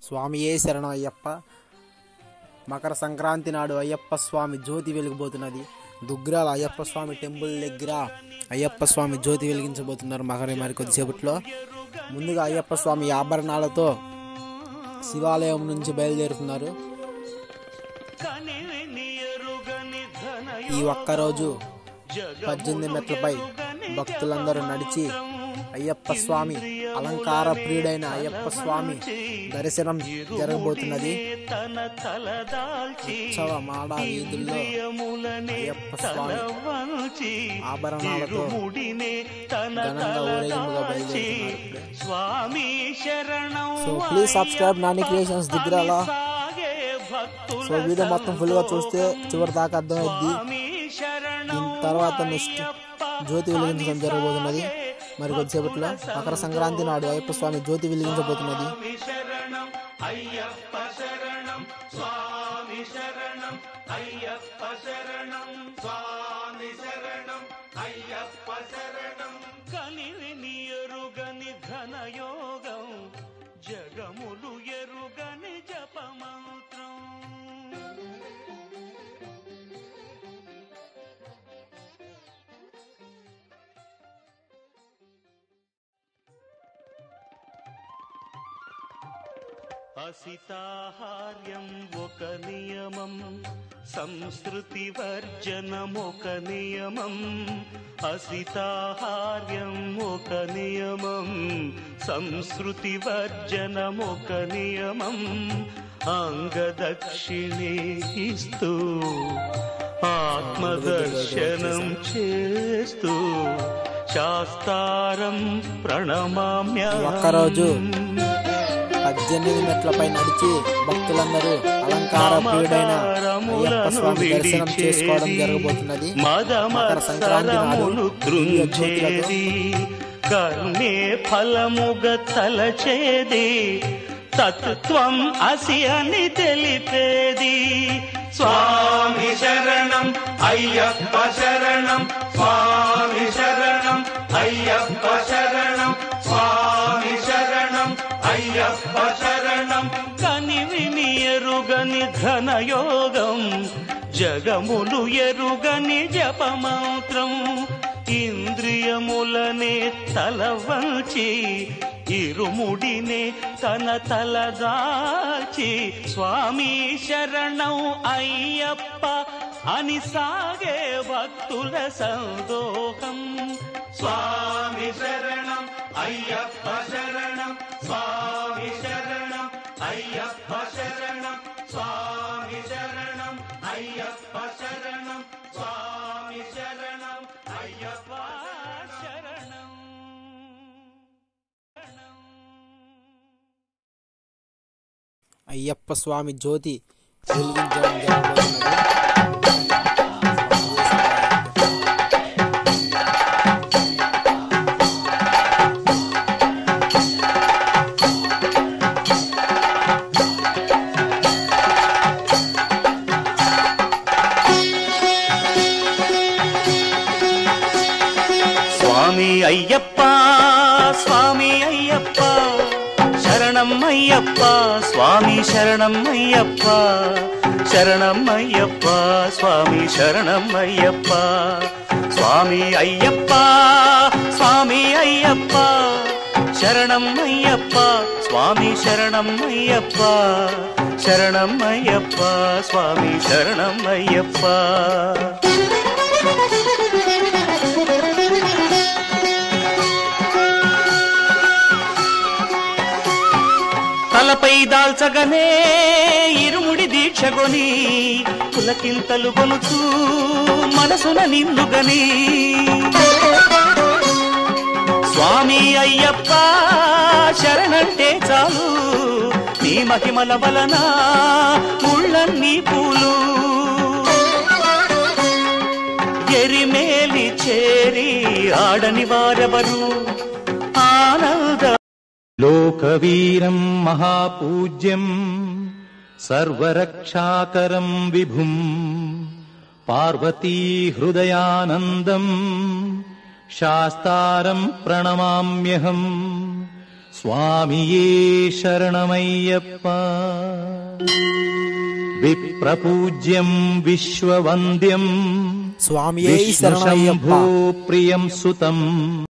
స్వామియే శరణం అయ్యప్ప. మకర సంక్రాంతి నాడు అయ్యప్ప స్వామి జ్యోతి వెలిగిపోతున్నది. దుగ్రాల అయ్యప్ప స్వామి టెంపుల్ దగ్గర అయ్యప్ప స్వామి జ్యోతి వెలిగించబోతున్నారు మరి కొద్దిసేపట్లో. ముందుగా అయ్యప్ప స్వామి ఆభరణాలతో శివాలయం నుంచి బయలుదేరుతున్నారు. ఈ ఒక్కరోజు 18 మెట్లపై భక్తులందరూ నడిచి అయ్యప్ప స్వామి అలంకార ప్రియుడైన అయ్యప్ప స్వామి దర్శనం జరగబోతున్నది. ఉత్సవ మాడ వీధుల్లో అయ్యప్ప స్వామి ఆభరణాలతో ఘనంగా ఊరేగింపుగా బయలుదేరుతున్నారు. So please subscribe Nani creations Dugrala. So video మొత్తం ఫుల్ గా చూస్తే చివరి దాకా అర్థమైద్ది. దీని తర్వాత నెక్స్ట్ జ్యోతి వెలిగించడం జరగబోతున్నది. మరి కొద్దిసేపట్లో మకర సంక్రాంతి నాడు అయ్యప్ప స్వామి జ్యోతి వెలిగించబోతున్నది. జగములు ఎరుగని జపమంత్రం. అసితాహార్యం ఒక నియమం, సంస్కృతి వర్జనం ఒక నియమం. అసితాహార్యం ఒక నియమం, సంస్కృతి వర్జనం ఒక నియమం. అంగదక్షిణే ఇస్తూ ఆత్మదర్శనం చేస్తూ శాస్త్రం ప్రణమామ్యహం. ఒక్కరోజు 18 మెట్లపై నడిచి భక్తులందరూ అలంకార ప్రియుడైన అయ్యప్ప స్వామి దర్శనం చేసుకోవడం జరగబోతున్నది. మకర సంక్రాంతి నాడు కర్మే ఫలముగ తలచేది, తత్వం అసి అని తెలిపేది. స్వామి శరణం అయ్యప్ప శరణం, స్వామి శరణం అయ్యప్ప శరణం, స్వామి శరణం అయ్యప్ప శరణం. కనివిని ఎరుగని ఘనయోగం, జగములు ఎరుగని జపమంత్రం. ఇంద్రియములనే తల వంచి ఇరుముడినే తన తలదాచి స్వామి శరణం అయ్యప్ప అని సాగే భక్తుల సందోహం. స్వామి శరణం అయ్యప్ప శరణం, స్వామి శరణం అయ్యప్ప శరణం, స్వామి శరణం అయ్యప్ప శరణం, స్వామి శరణం అయ్యప్ప శరణం. అయ్యప్ప స్వామి జ్యోతి వెలిగించడం జరగబోతున్నది. స్వామి అయ్యప్ప, స్వామి అయ్యప్ప శరణం అయ్యప్ప, స్వామి శరణం అయ్యప్ప, శరణం అయ్యప్ప, స్వామి శరణం అయ్యప్ప. స్వామి అయ్యప్ప, స్వామి అయ్యప్ప శరణం అయ్యప్ప, స్వామి శరణం అయ్యప్ప, శరణం అయ్యప్ప, స్వామి శరణం అయ్యప్ప. తలపై దాల్చగనే ఇరుముడి దీక్షగొని పులకింతలు కొలుచూ మనసున నిండుగని. స్వామి అయ్యప్ప శరణంటే చాలు, నీ మహిమల వలన ముళ్ళన్నీ పూలు. ఎరిమేలి చేరి ఆడని వారెవరు ఆనంద. లోకవీరం మహాపూజ్యం సర్వరక్షాకరం విభుం పార్వతీ హృదయానందం శాస్తారం ప్రణమామ్యహం. സ്വാമിയേ ശരണമയ്യപ്പ. വിപ്രപൂജ്യം വിശ്വവന്ദ്യം സ്വാമിയേ വിഷ്ണു ശരണമയ്യപ്പ. ശംഭോ പ്രിയം സുതം